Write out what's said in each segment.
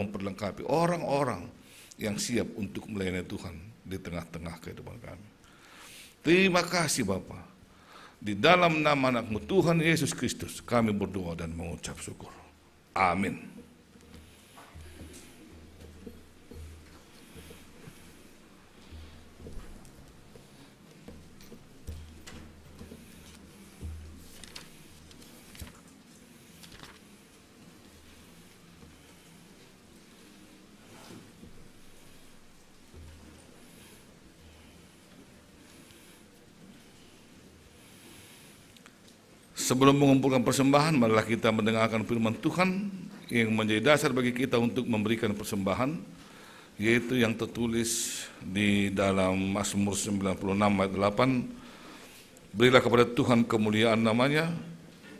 memperlengkapi orang-orang yang siap untuk melayani Tuhan di tengah-tengah kehidupan kami. Terima kasih Bapa. Di dalam nama anak-Mu Tuhan Yesus Kristus kami berdoa dan mengucap syukur. Amin. Sebelum mengumpulkan persembahan, marilah kita mendengarkan firman Tuhan yang menjadi dasar bagi kita untuk memberikan persembahan, yaitu yang tertulis di dalam Mazmur 96 ayat 8. Berilah kepada Tuhan kemuliaan namanya,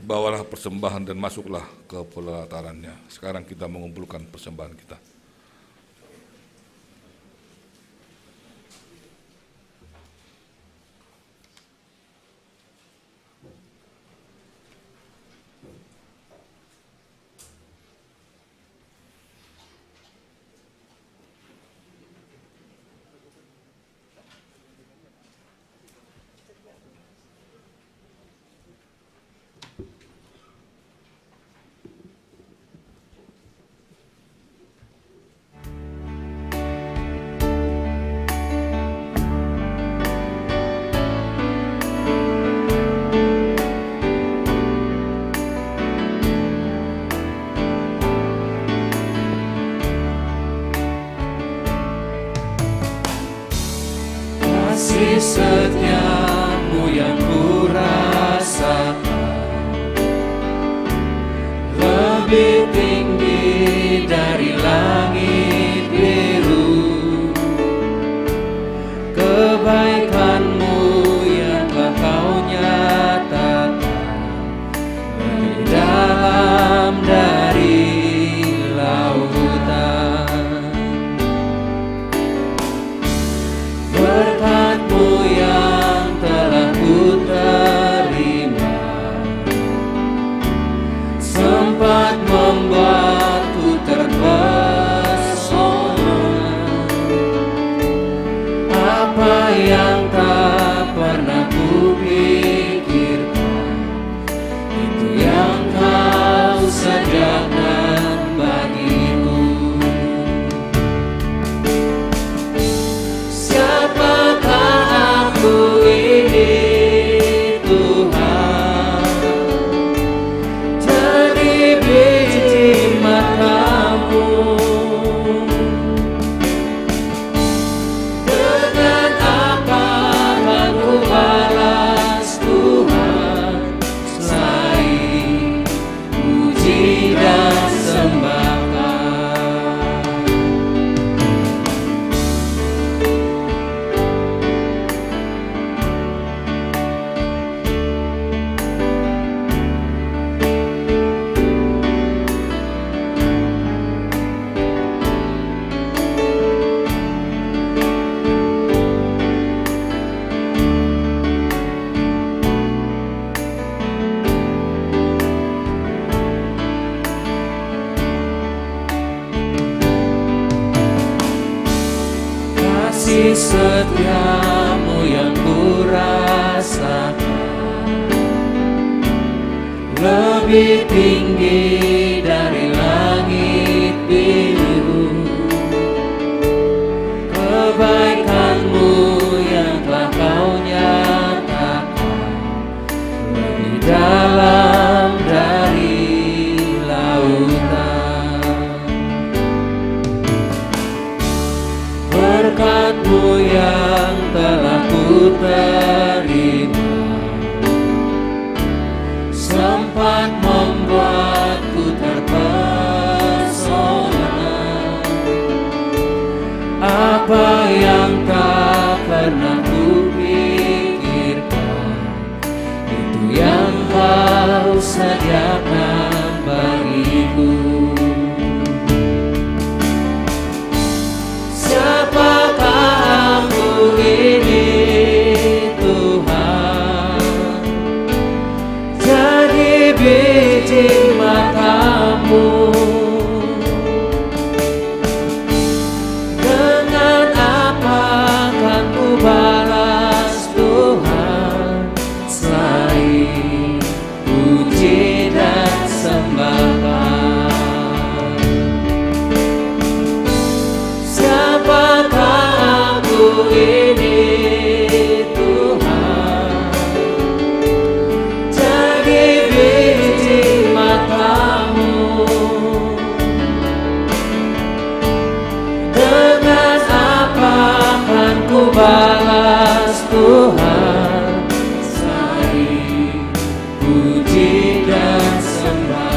bawalah persembahan dan masuklah ke pelatarannya. Sekarang kita mengumpulkan persembahan kita. Setiamu yang kurasakan lebih tinggi dari langit biru. Kebaikanmu yang telah kau nyatakan lebih dalam dari lautan. Berkat-Mu yang telah ku terima sempat membuatku terpesona. Apa yang tak pernah ku pikirkan, itu yang kau sediakan bagiku. Aku ini Tuhan, jadi biji matamu. Dengan apa aku balas Tuhan selain puji dan sembah. Kasih setiamu yang kurasakan lebih tinggi dari langit biru. Kebaikanmu yang telah kau nyatakan lebih dalam dari lautan. Berkat-Mu yang telah ku terima sempat membuatku terpesona. Apa yang tak pernah ku pikirkan, itu yang kau sediakan bagiku. Siapakah aku ini ini Tuhan, jadi biji matamu. Dengan apa akan ku balas Tuhan, selain puji dan sembah.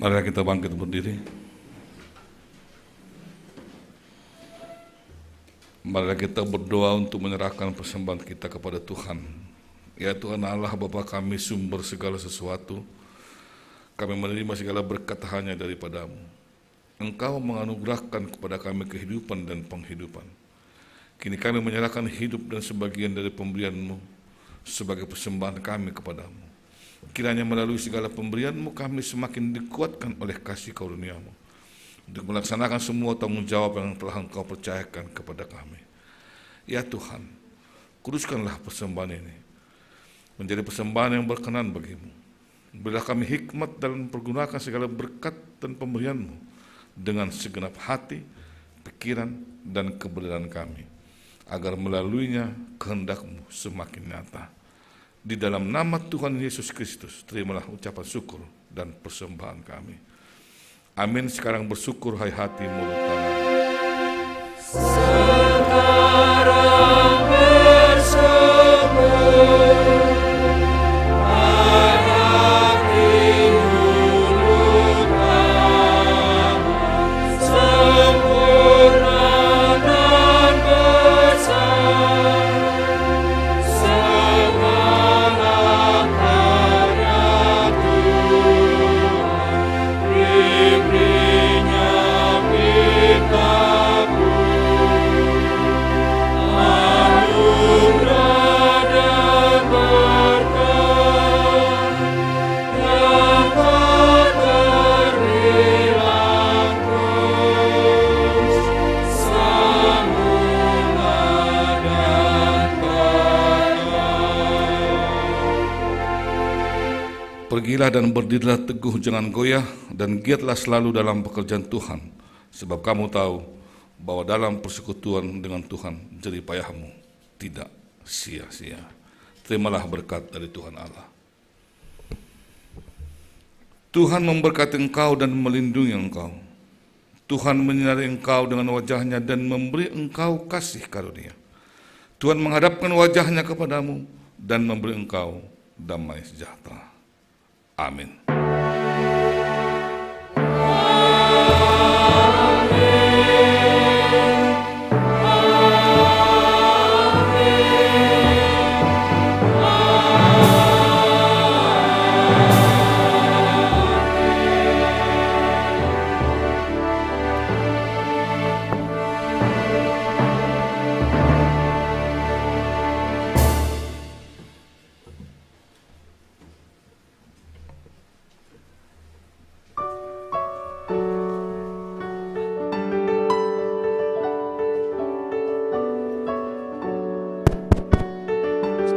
Mari kita bangkit berdiri. Mari kita berdoa untuk menyerahkan persembahan kita kepada Tuhan. Ya Tuhan Allah Bapa kami, sumber segala sesuatu. Kami menerima segala berkat hanya daripada-Mu. Engkau menganugerahkan kepada kami kehidupan dan penghidupan. Kini kami menyerahkan hidup dan sebagian dari pemberian-Mu sebagai persembahan kami kepada-Mu. Kiranya melalui segala pemberian-Mu kami semakin dikuatkan oleh kasih karunia-Mu untuk melaksanakan semua tanggung jawab yang telah Engkau percayakan kepada kami. Ya Tuhan, kuduskanlah persembahan ini menjadi persembahan yang berkenan bagi-Mu. Berilah kami hikmat dalam mempergunakan segala berkat dan pemberian-Mu dengan segenap hati, pikiran, dan kebenaran kami, agar melaluinya kehendak-Mu semakin nyata. Di dalam nama Tuhan Yesus Kristus, terimalah ucapan syukur dan persembahan kami. Amin. Sekarang bersyukur hai hati, mulut, tangan. Sekarang bersyukur hai hati, mulut, tangan, sempurna dan besar. Pergilah dan berdirilah teguh, jangan goyah, dan giatlah selalu dalam pekerjaan Tuhan, sebab kamu tahu bahwa dalam persekutuan dengan Tuhan jerih payahmu tidak sia-sia. Terimalah berkat dari Tuhan Allah. Tuhan memberkati engkau dan melindungi engkau. Tuhan menyinari engkau dengan wajahnya dan memberi engkau kasih karunia. Tuhan menghadapkan wajahnya kepadamu dan memberi engkau damai sejahtera. Amin.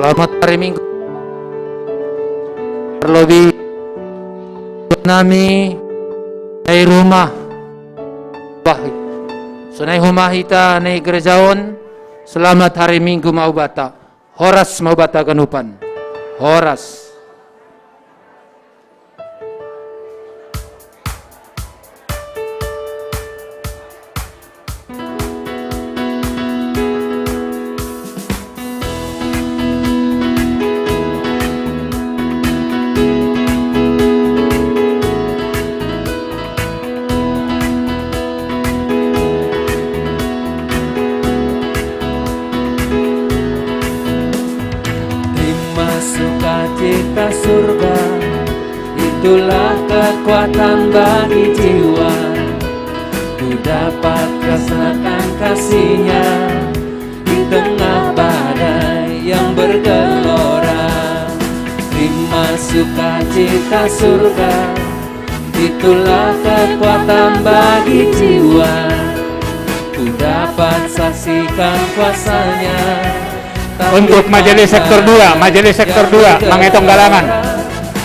Selamat hari Minggu. Terlebih nami ay rumah. Sunay humahita na gerejaon Selamat hari Minggu Maubata. Horas Maubata Ganupan. Horas. Sukacita surga, itulah kekuatan bagi jiwa. Ku dapat rasakan kasih-Nya di tengah badai yang bergelora. Terima sukacita surga, itulah kekuatan bagi jiwa. Ku dapat saksikan kuasa-Nya. Untuk majelis sektor 2, majelis sektor 2, menghitung galangan.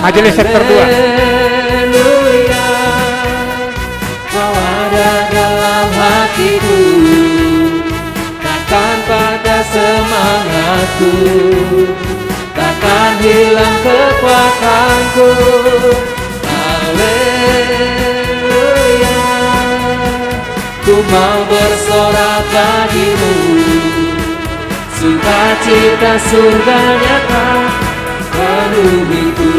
Majelis sektor 2. Haleluya, Kau ada dalam hatiku, takkan pada semangatku, takkan hilang kekuatanku. Haleluya, ku mau bersorak bagimu. Sukacita surga nyata penuhiku.